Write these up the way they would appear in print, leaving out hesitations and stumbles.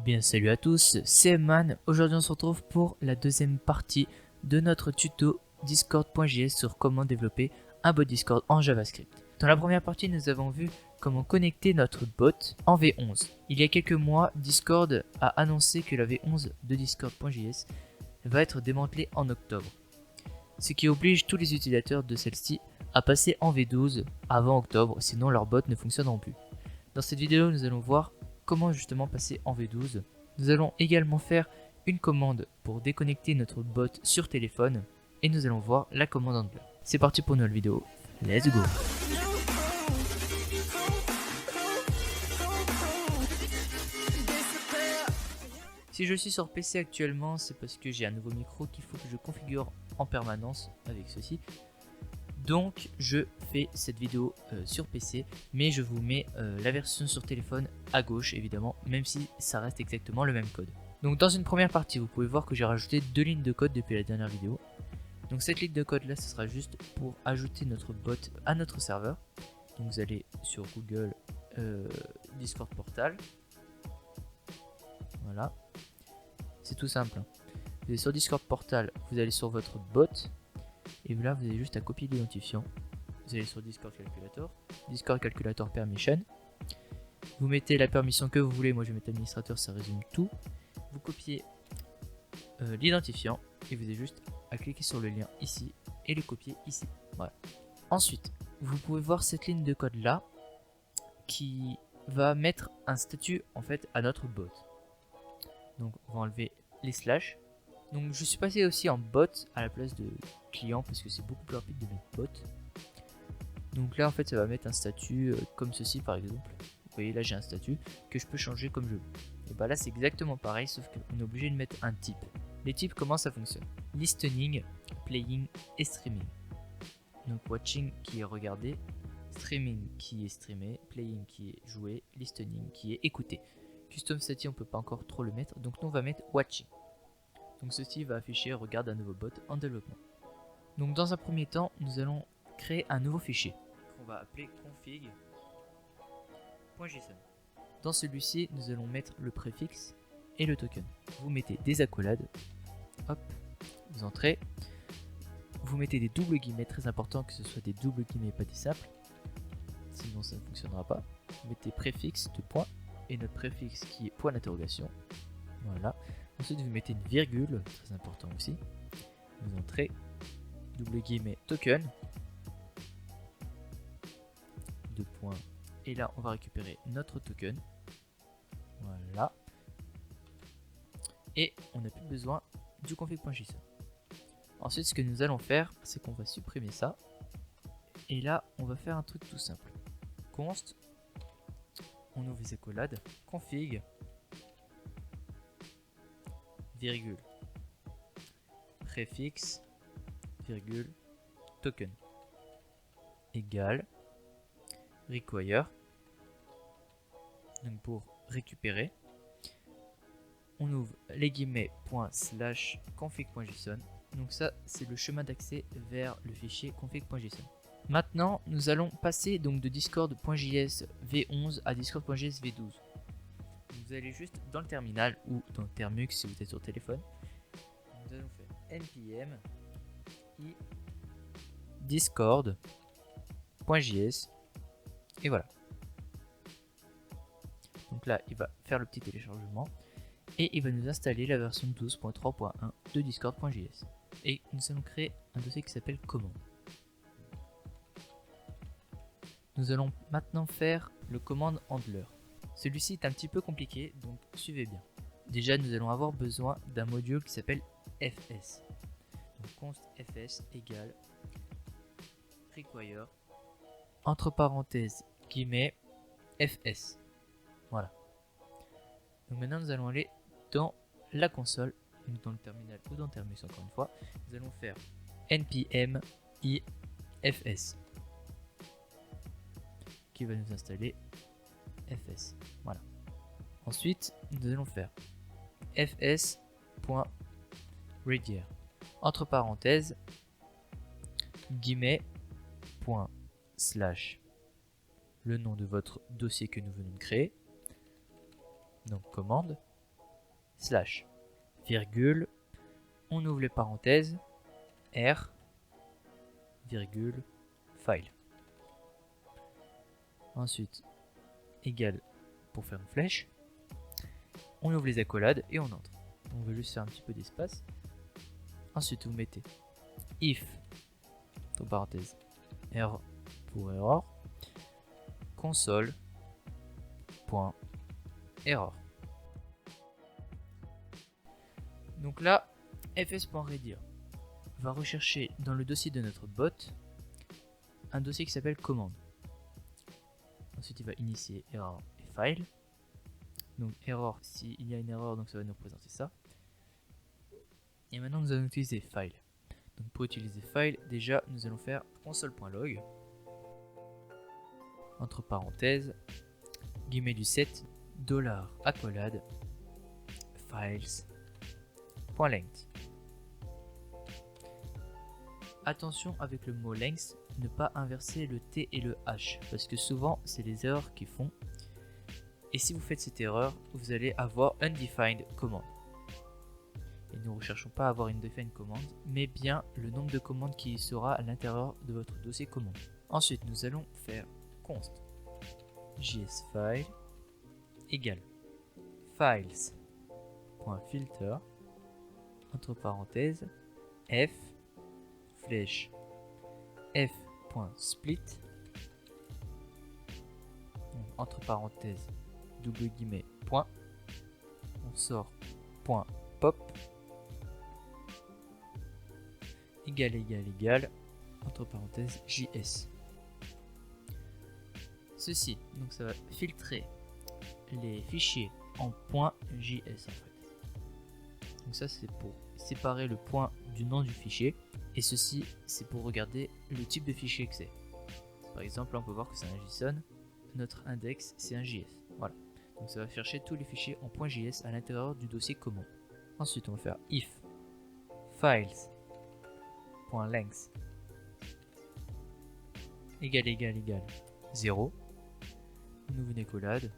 bien salut à tous, c'est Eman. Aujourd'hui on se retrouve pour la deuxième partie de notre tuto Discord.js sur comment développer un bot Discord en JavaScript. Dans la première partie nous avons vu comment connecter notre bot en V11. Il y a quelques mois, Discord a annoncé que la V11 de Discord.js va être démantelée en octobre. Ce qui oblige tous les utilisateurs de celle-ci à passer en V12 avant octobre, sinon leurs bots ne fonctionneront plus. Dans cette vidéo nous allons voir comment justement passer en V12. Nous allons également faire une commande pour déconnecter notre bot sur téléphone et nous allons voir la commande handler. C'est parti pour une nouvelle vidéo, let's go! Si je suis sur PC actuellement, c'est parce que j'ai un nouveau micro qu'il faut que je configure en permanence avec ceci. Donc je fais cette vidéo sur PC, mais je vous mets la version sur téléphone à gauche évidemment, même si ça reste exactement le même code. Donc dans une première partie, vous pouvez voir que j'ai rajouté 2 lignes de code depuis la dernière vidéo. Donc cette ligne de code là, ce sera juste pour ajouter notre bot à notre serveur. Donc vous allez sur Google Discord Portal. Voilà. C'est tout simple. Vous allez sur Discord Portal, vous allez sur votre bot. Et là, vous avez juste à copier l'identifiant. Vous allez sur Discord Calculator, Discord Calculator Permission. Vous mettez la permission que vous voulez. Moi, je vais mettre administrateur, ça résume tout. Vous copiez l'identifiant et vous avez juste à cliquer sur le lien ici et le copier ici. Voilà. Ensuite, vous pouvez voir cette ligne de code là qui va mettre un statut en fait à notre bot. Donc, on va enlever les slash. Donc je suis passé aussi en bot à la place de client parce que c'est beaucoup plus rapide de mettre bot. Donc là en fait ça va mettre un statut comme ceci par exemple. Vous voyez là j'ai un statut que je peux changer comme je veux. Et bah là c'est exactement pareil sauf qu'on est obligé de mettre un type. Les types, comment ça fonctionne? Listening, playing et streaming. Donc watching qui est regardé, streaming qui est streamé, playing qui est joué, listening qui est écouté. Custom statut on peut pas encore trop le mettre donc nous on va mettre watching. Donc ceci va afficher regarde un nouveau bot en développement. Donc dans un premier temps, nous allons créer un nouveau fichier qu'on va appeler config.json. Dans celui-ci, nous allons mettre le préfixe et le token. Vous mettez des accolades, hop, vous entrez, vous mettez des doubles guillemets, très important que ce soit des doubles guillemets pas des simples, sinon ça ne fonctionnera pas. Vous mettez préfixe de point et notre préfixe qui est point d'interrogation. Voilà. Ensuite vous mettez une virgule, très important aussi. Vous entrez, double guillemets, token, deux points, et là on va récupérer notre token. Voilà. Et on n'a plus besoin du config.json. Ensuite ce que nous allons faire, c'est qu'on va supprimer ça. Et là on va faire un truc tout simple. Const, on ouvre les accolades, config, virgule, préfixe, virgule, token, égale, require, donc pour récupérer, on ouvre les guillemets point slash config.json, donc ça c'est le chemin d'accès vers le fichier config.json. Maintenant nous allons passer donc de discord.js v11 à discord.js v12. Vous allez juste dans le terminal ou dans Termux si vous êtes sur téléphone. Nous allons faire npm i discord.js et voilà. Donc là, il va faire le petit téléchargement et il va nous installer la version 12.3.1 de discord.js. Et nous allons créer un dossier qui s'appelle commande. Nous allons maintenant faire le command handler. Celui-ci est un petit peu compliqué, donc suivez bien. Déjà, nous allons avoir besoin d'un module qui s'appelle fs. Donc const fs égale require, entre parenthèses, guillemets, fs. Voilà. Donc maintenant, nous allons aller dans la console, donc dans le terminal ou dans Termux encore une fois. Nous allons faire npm i fs qui va nous installer fs. Voilà. Ensuite, nous allons faire fs.reader entre parenthèses guillemets point slash le nom de votre dossier que nous venons de créer, donc commande, slash, virgule, on ouvre les parenthèses, R, virgule, file. Ensuite, égal pour faire une flèche. On ouvre les accolades et on entre. On veut juste faire un petit peu d'espace. Ensuite, vous mettez if, entre parenthèses, R pour error, console.error. Donc là, fs.redir va rechercher dans le dossier de notre bot un dossier qui s'appelle commande. Ensuite, il va initier error et file. Donc error, s'il y a une erreur, donc ça va nous présenter ça. Et maintenant, nous allons utiliser file. Donc pour utiliser file, déjà, nous allons faire console.log, entre parenthèses, guillemets du 7, $accolade, files.length. Attention avec le mot length, ne pas inverser le T et le H, parce que souvent, c'est les erreurs qui font. Et si vous faites cette erreur, vous allez avoir undefined command. Et nous ne recherchons pas à avoir une defined command, mais bien le nombre de commandes qui sera à l'intérieur de votre dossier commande. Ensuite, nous allons faire const jsfile égale files.filter entre parenthèses f flèche f.split entre parenthèses double guillemets point, on sort point pop égal entre parenthèses js. Ceci, donc ça va filtrer les fichiers en .js en fait. Donc ça c'est pour séparer le point du nom du fichier, et ceci c'est pour regarder le type de fichier que c'est. Par exemple là on peut voir que c'est un JSON, notre index c'est un JS. Voilà. Donc ça va chercher tous les fichiers en .js à l'intérieur du dossier commande. Ensuite on va faire if files.length égal 0. On ouvre une accolade,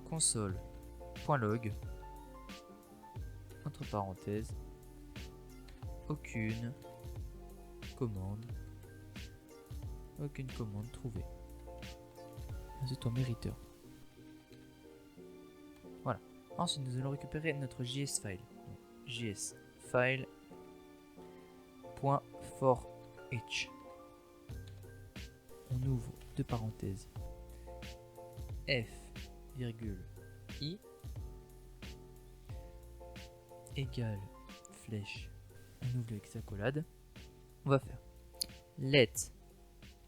console.log, entre parenthèses, aucune commande trouvée. Ensuite on met return. Voilà. Ensuite nous allons récupérer notre JS file. JS file.forEach. On ouvre deux parenthèses f,i égale flèche. On ouvre avec sa accolade. On va faire let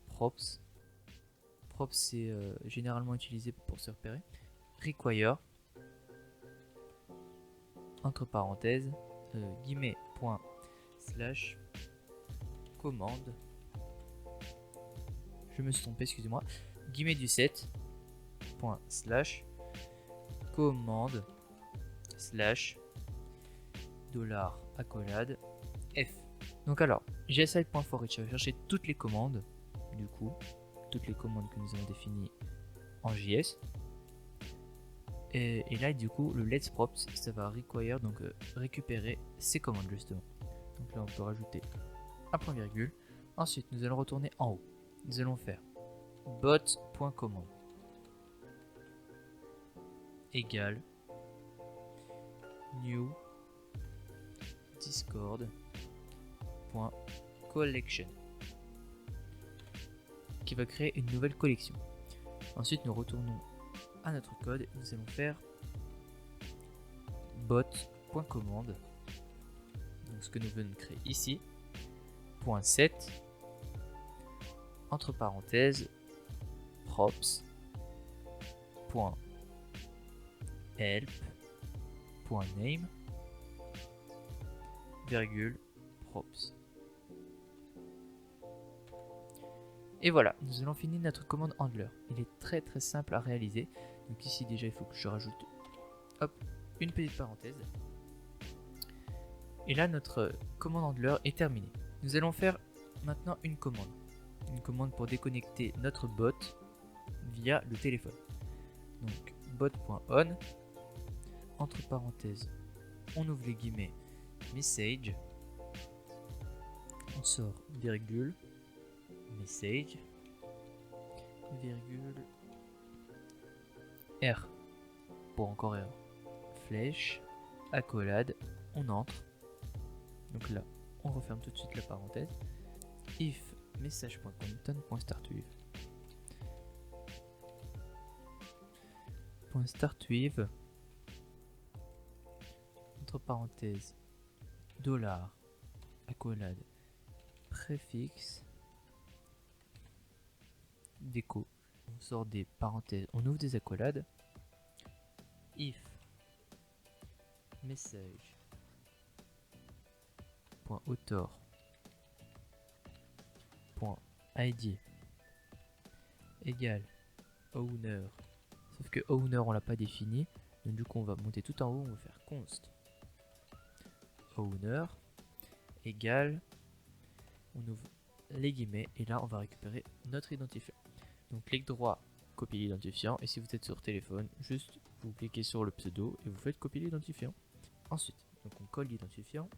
props. Props c'est généralement utilisé pour se repérer. Require entre parenthèses guillemets point slash commande. Je me suis trompé, excusez-moi. Guillemets du 7 point slash commande slash $accolade f. Donc alors, jsfile.forEach va chercher toutes les commandes, du coup, toutes les commandes que nous avons définies en JS. Et là, du coup, le let's props, ça va require, donc récupérer ces commandes justement. Donc là, on peut rajouter un point virgule. Ensuite, nous allons retourner en haut. Nous allons faire bot.command égale new discord.collection qui va créer une nouvelle collection. Ensuite, nous retournons à notre code et nous allons faire bot.command, donc ce que nous venons de créer ici, .set entre parenthèses props.help.name virgule props. Et voilà, nous allons finir notre commande handler. Il est très simple à réaliser. Donc ici déjà il faut que je rajoute une petite parenthèse. Et là notre commande handler est terminée. Nous allons faire maintenant une commande pour déconnecter notre bot via le téléphone. Donc bot.on entre parenthèses, on ouvre les guillemets, message, on sort virgule, message, virgule, R, pour encore R, flèche, accolade, on entre, donc là, on referme tout de suite la parenthèse, if message.content.startWith. .startWith, entre parenthèses, dollar, accolade, préfixe, déco. On sort des parenthèses, on ouvre des accolades. If message .author .id égale owner. Sauf que owner on l'a pas défini, donc du coup on va monter tout en haut, on va faire const owner égale, on ouvre les guillemets et là on va récupérer notre identifiant. Donc clic droit, copier l'identifiant, et si vous êtes sur téléphone, juste vous cliquez sur le pseudo et vous faites copier l'identifiant. Ensuite, donc on colle l'identifiant,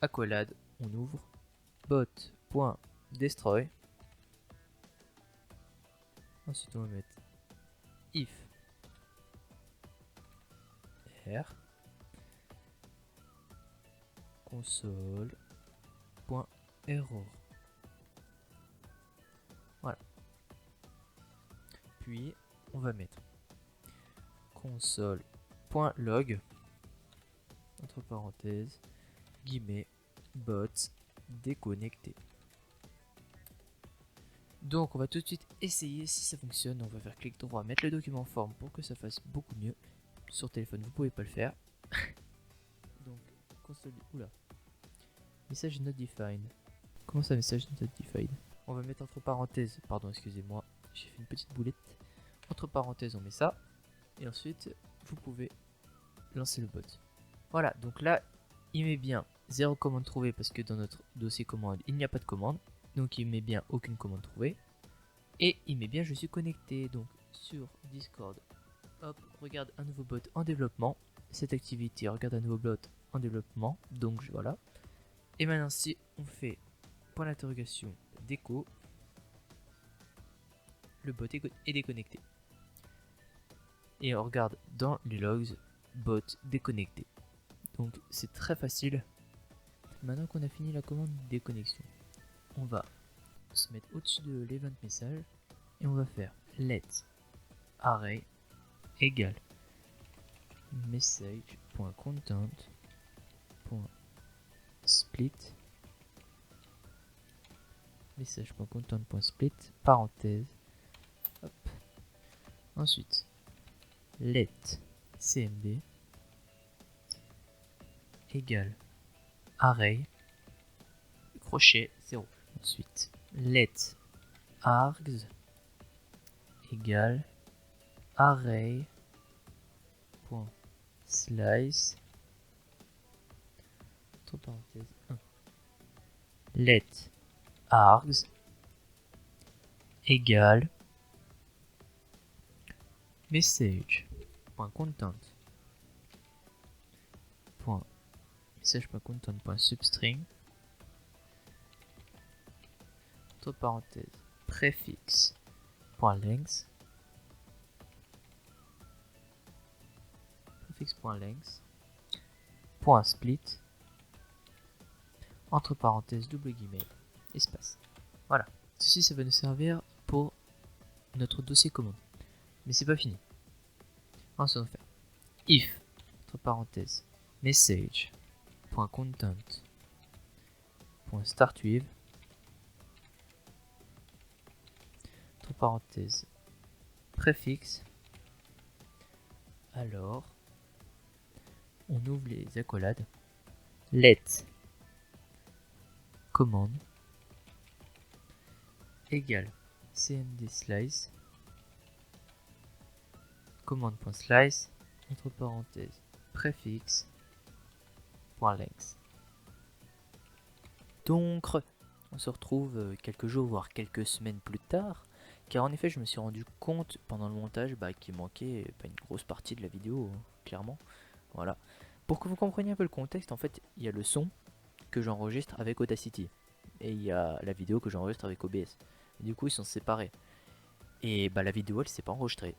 accolade, on ouvre bot.destroy. Ensuite on va mettre if r console.error. Voilà. Puis on va mettre console.log entre parenthèses guillemets bot déconnecté. Donc on va tout de suite essayer si ça fonctionne. On va faire clic droit, mettre le document en forme pour que ça fasse beaucoup mieux. Sur téléphone vous pouvez pas le faire. Donc console, oula, message not defined. Comment ça, message not defined? On va mettre entre parenthèses, pardon excusez-moi, j'ai fait une petite boulette. Entre parenthèses on met ça, et ensuite vous pouvez lancer le bot. Voilà, donc là il met bien 0 commande trouvée parce que dans notre dossier commande il n'y a pas de commande. Donc il met bien aucune commande trouvée. Et il met bien je suis connecté. Donc sur Discord, hop, regarde un nouveau bot en développement. Cette activité, regarde un nouveau bot en développement. Donc voilà. Et maintenant si on fait point d'interrogation déco, le bot est déconnecté. Et on regarde dans les logs, bot déconnecté. Donc c'est très facile. Maintenant qu'on a fini la commande de déconnexion, on va se mettre au-dessus de l'event message et on va faire let array égale message.content.split message.content.split parenthèse, hop. Ensuite let cmd égale array crochet 0. Ensuite let args égale array point slice entre parenthèses 1. Let args égale message.content message.content.substring entre parenthèses préfixe.length .split entre parenthèses double guillemets espace. Voilà, ceci ça va nous servir pour notre dossier commande, mais c'est pas fini. Ensuite on va faire if entre parenthèses message.content.startWith entre parenthèses préfixe. Alors on ouvre les accolades, let commande égale cmd slice commande.slice entre parenthèses préfixe.length. Donc on se retrouve quelques jours voire quelques semaines plus tard, car en effet je me suis rendu compte pendant le montage qu'il manquait une grosse partie de la vidéo, clairement. Voilà. Pour que vous compreniez un peu le contexte, en fait, il y a le son que j'enregistre avec Audacity. Et il y a la vidéo que j'enregistre avec OBS. Du coup, ils sont séparés. Et bah, la vidéo, elle s'est pas enregistrée.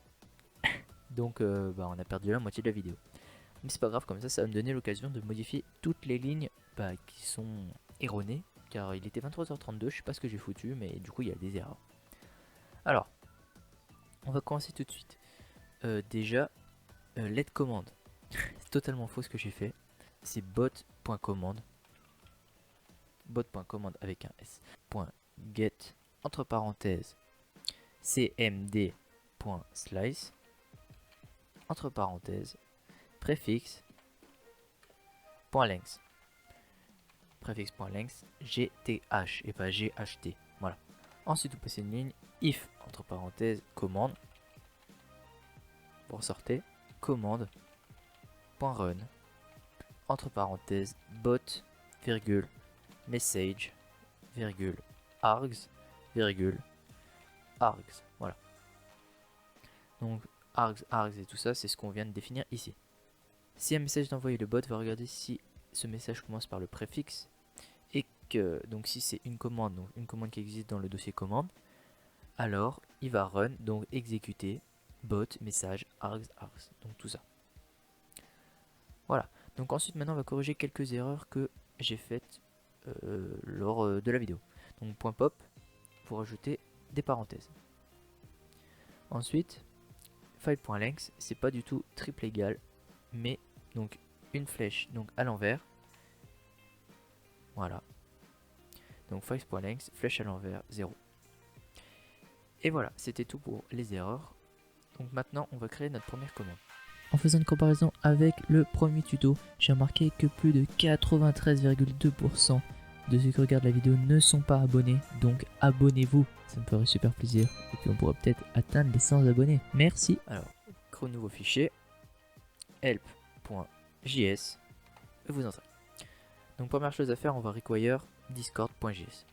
Donc, bah, on a perdu la moitié de la vidéo. Mais c'est pas grave, comme ça va me donner l'occasion de modifier toutes les lignes bah, qui sont erronées. Car il était 23h32, je sais pas ce que j'ai foutu, mais du coup, il y a des erreurs. Alors, on va commencer tout de suite. Déjà, let commande. C'est totalement faux ce que j'ai fait. C'est bot.commande. Bot.commande avec un S. .get entre parenthèses cmd.slice entre parenthèses préfixe .length. Préfixe.length gth et pas ght. Voilà. Ensuite, vous passez une ligne if entre parenthèses commande. Pour sortir commande.run entre parenthèses bot virgule message virgule args virgule args. Voilà. Donc args et tout ça, c'est ce qu'on vient de définir ici. Si un message est envoyé, le bot va regarder si ce message commence par le préfixe et que donc si c'est une commande, donc une commande qui existe dans le dossier commande, alors il va run, donc exécuter bot message args args, donc tout ça. Voilà. Donc ensuite maintenant on va corriger quelques erreurs que j'ai faites lors de la vidéo. Donc .pop pour ajouter des parenthèses. Ensuite file.length, c'est pas du tout triple égal, mais donc une flèche donc à l'envers. Voilà. Donc file.length, flèche à l'envers, 0. Et voilà, c'était tout pour les erreurs. Donc maintenant on va créer notre première commande. En faisant une comparaison avec le premier tuto, j'ai remarqué que plus de 93,2% de ceux qui regardent la vidéo ne sont pas abonnés, donc abonnez-vous, ça me ferait super plaisir, et puis on pourrait peut-être atteindre les 100 abonnés. Merci. Alors, créez un nouveau fichier, help.js, et vous entrez. Donc première chose à faire, on va require discord.js.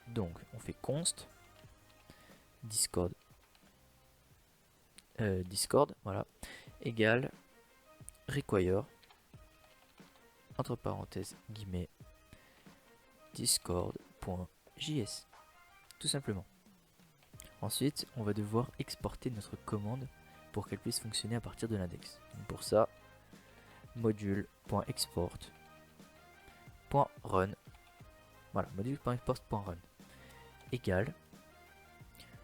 Donc on fait const discord, voilà, égale require entre parenthèses guillemets discord.js, tout simplement. Ensuite, on va devoir exporter notre commande pour qu'elle puisse fonctionner à partir de l'index. Pour ça, module.export.run, voilà, module.export.run égale.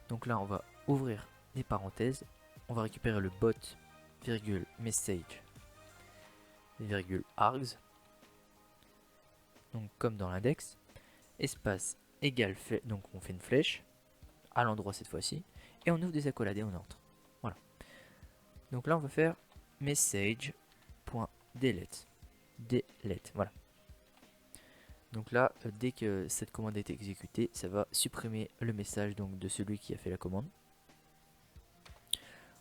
Donc là, on va ouvrir des parenthèses, on va récupérer le bot virgule message virgule args, donc comme dans l'index, espace égale, donc on fait une flèche à l'endroit cette fois-ci, et on ouvre des accolades et on entre. Voilà. Donc là on va faire message.delete. Delete, voilà. Donc là, dès que cette commande est exécutée, ça va supprimer le message donc de celui qui a fait la commande.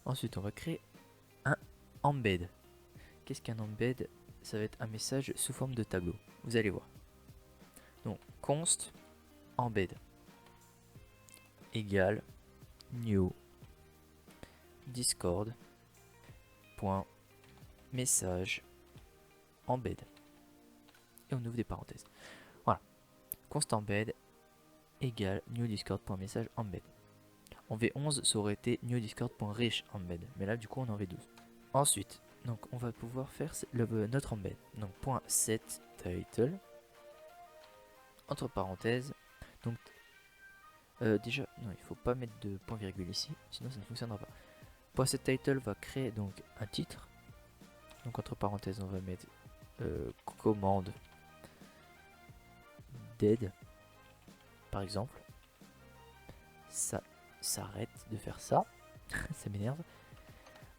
Ensuite, on va créer un embed. Qu'est-ce qu'un embed? Ça va être un message sous forme de tableau. Vous allez voir. Donc, const embed égale new discord.message embed. Et on ouvre des parenthèses. Voilà. Const embed égale new discord.message embed. En V11, ça aurait été new discord.reach embed. Mais là, du coup, on est en V12. Ensuite, donc on va pouvoir faire notre embed. Donc .set title entre parenthèses. Donc déjà, non, il faut pas mettre de point virgule ici, sinon ça ne fonctionnera pas. .set title va créer donc un titre. Donc entre parenthèses, on va mettre commande dead, par exemple. Ça s'arrête de faire ça, ça m'énerve.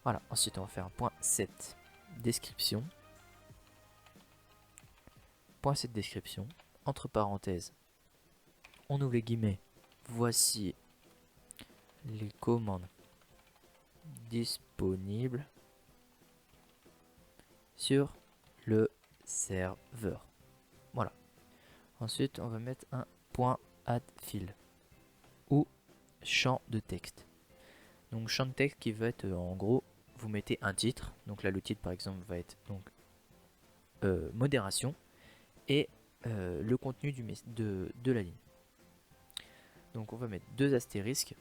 Voilà, ensuite on va faire un .set description. .set description, entre parenthèses, on ouvre les guillemets. Voici les commandes disponibles sur le serveur. Voilà. Ensuite, on va mettre un .add field ou champ de texte. Donc champ de texte qui va être en gros, vous mettez un titre. Donc là, le titre par exemple va être donc modération et le contenu de la ligne. Donc on va mettre 2 astérisques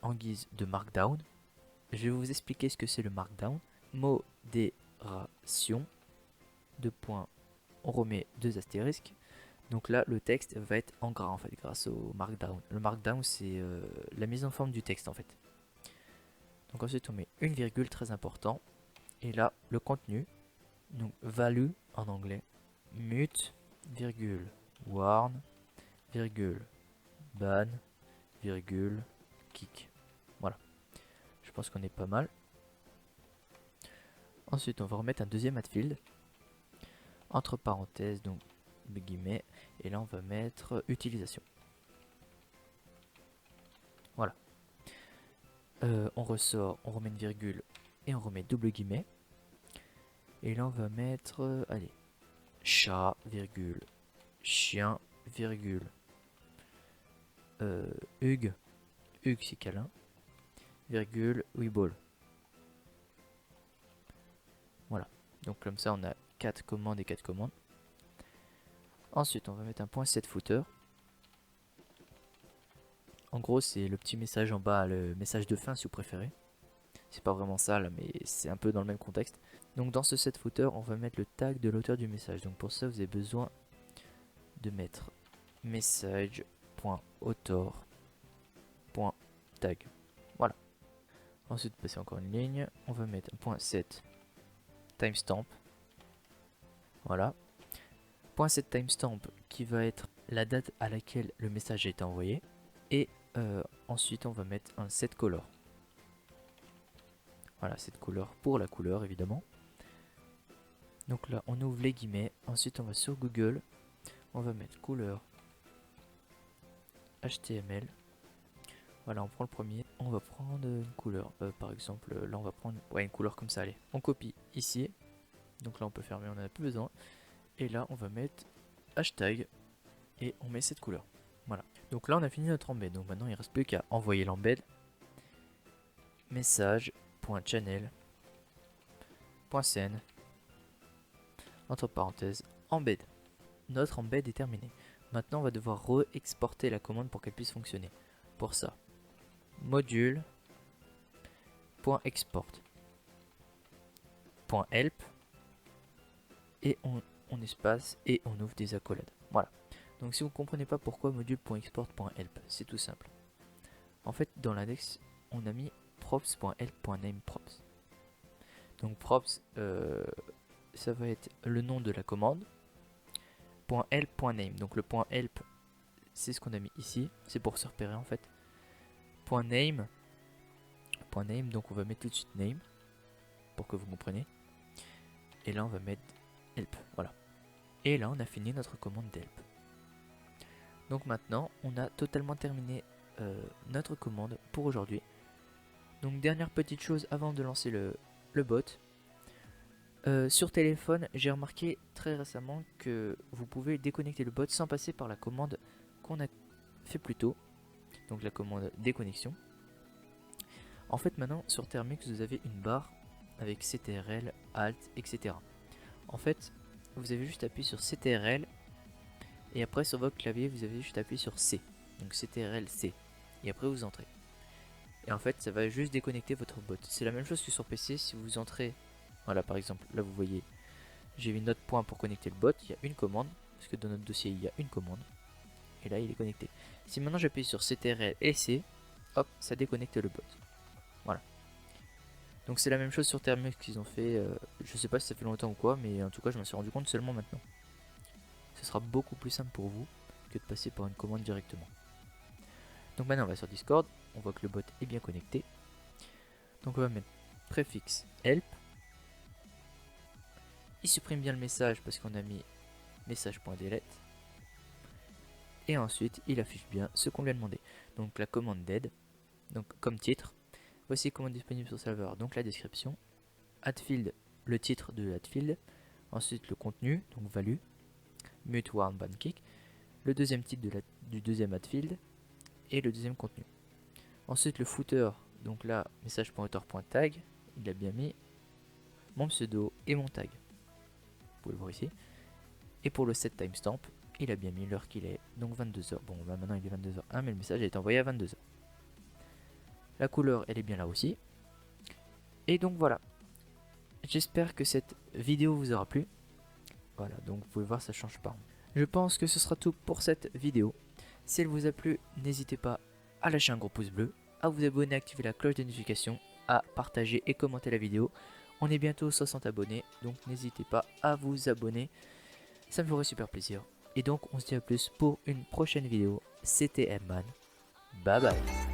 en guise de markdown. Je vais vous expliquer ce que c'est le markdown. Modération, 2 points, on remet 2 astérisques. Donc là le texte va être en gras en fait grâce au markdown. Le markdown c'est la mise en forme du texte en fait. Donc ensuite on met une virgule, très important. Et là le contenu, donc value en anglais, mute, virgule, warn, virgule, ban, virgule, kick. Voilà. Je pense qu'on est pas mal. Ensuite on va remettre un deuxième field entre parenthèses, donc guillemets, et là on va mettre utilisation. Voilà. On ressort, on remet une virgule et on remet double guillemets. Et là on va mettre, allez, chat, virgule, chien, virgule, Hugues, Hugues c'est câlin, virgule, Weeball. Voilà. Donc comme ça on a 4 commandes et 4 commandes. Ensuite on va mettre un point set footer. En gros c'est le petit message en bas, le message de fin si vous préférez. C'est pas vraiment ça là, mais c'est un peu dans le même contexte. Donc dans ce set footer on va mettre le tag de l'auteur du message. Donc pour ça vous avez besoin de mettre message.author.tag. Voilà. Ensuite passer encore une ligne, on va mettre un point set timestamp. Voilà. Point set timestamp qui va être la date à laquelle le message a été envoyé. Et ensuite on va mettre un set color. Voilà, set color pour la couleur évidemment. Donc là on ouvre les guillemets. Ensuite on va sur Google. On va mettre couleur HTML. Voilà, on prend le premier. On va prendre une couleur. Par exemple, là on va prendre une couleur comme ça. Allez, on copie ici. Donc là on peut fermer, on n'en a plus besoin. Et là on va mettre hashtag. Et on met cette couleur. Voilà. Donc là on a fini notre embed. Donc maintenant il ne reste plus qu'à envoyer l'embed. Message.channel.send entre parenthèses embed. Notre embed est terminé. Maintenant on va devoir re-exporter la commande pour qu'elle puisse fonctionner. Pour ça, module.export.help et on espace et on ouvre des accolades. Voilà. Donc si vous ne comprenez pas pourquoi module.export.help, c'est tout simple. En fait dans l'index on a mis props.help.nameProps. Donc props ça va être le nom de la commande. .help.name. Donc le .help c'est ce qu'on a mis ici, c'est pour se repérer en fait. .name, donc on va mettre tout de suite name pour que vous compreniez. Et là on va mettre help, voilà. Et là on a fini notre commande d'help. Donc maintenant on a totalement terminé notre commande pour aujourd'hui. Donc dernière petite chose avant de lancer le bot. Sur téléphone, j'ai remarqué très récemment que vous pouvez déconnecter le bot sans passer par la commande qu'on a fait plus tôt, donc la commande déconnexion. En fait maintenant sur Termux vous avez une barre avec CTRL, Alt, etc. En fait vous avez juste appuyé sur CTRL et après sur votre clavier vous avez juste appuyé sur C, donc CTRL C, et après vous entrez. Et en fait ça va juste déconnecter votre bot. C'est la même chose que sur PC. Si vous entrez, voilà par exemple là vous voyez j'ai mis notre point pour connecter le bot, il y a une commande, parce que dans notre dossier il y a une commande, et là il est connecté. Si maintenant j'appuie sur CTRL et C, hop, ça déconnecte le bot. Voilà. Donc c'est la même chose sur Termux qu'ils ont fait, je sais pas si ça fait longtemps ou quoi, mais en tout cas je m'en suis rendu compte seulement maintenant. Ce sera beaucoup plus simple pour vous que de passer par une commande directement. Donc maintenant on va sur Discord, on voit que le bot est bien connecté. Donc on va mettre préfixe help. Il supprime bien le message parce qu'on a mis message.delete. Et ensuite il affiche bien ce qu'on lui a demandé. Donc la commande d'aide, donc comme titre, voici commande disponible sur serveur, donc la description, addfield, le titre de l'addfield, ensuite le contenu, donc value, mute warn ban kick, le deuxième titre du deuxième addfield et le deuxième contenu. Ensuite le footer, donc là message.author.tag, il a bien mis mon pseudo et mon tag. pouvez le voir ici. Et pour le set timestamp, il a bien mis l'heure qu'il est, donc 22h. Bon, là maintenant il est 22h01, mais le message a été envoyé à 22h. La couleur, elle est bien là aussi. Et donc voilà. J'espère que cette vidéo vous aura plu. Voilà, donc vous pouvez voir, ça change pas. Je pense que ce sera tout pour cette vidéo. Si elle vous a plu, n'hésitez pas à lâcher un gros pouce bleu, à vous abonner, à activer la cloche de notification, à partager et commenter la vidéo. On est bientôt 60 abonnés, donc n'hésitez pas à vous abonner. Ça me ferait super plaisir. Et donc on se dit à plus pour une prochaine vidéo. C'était Mman. Bye bye.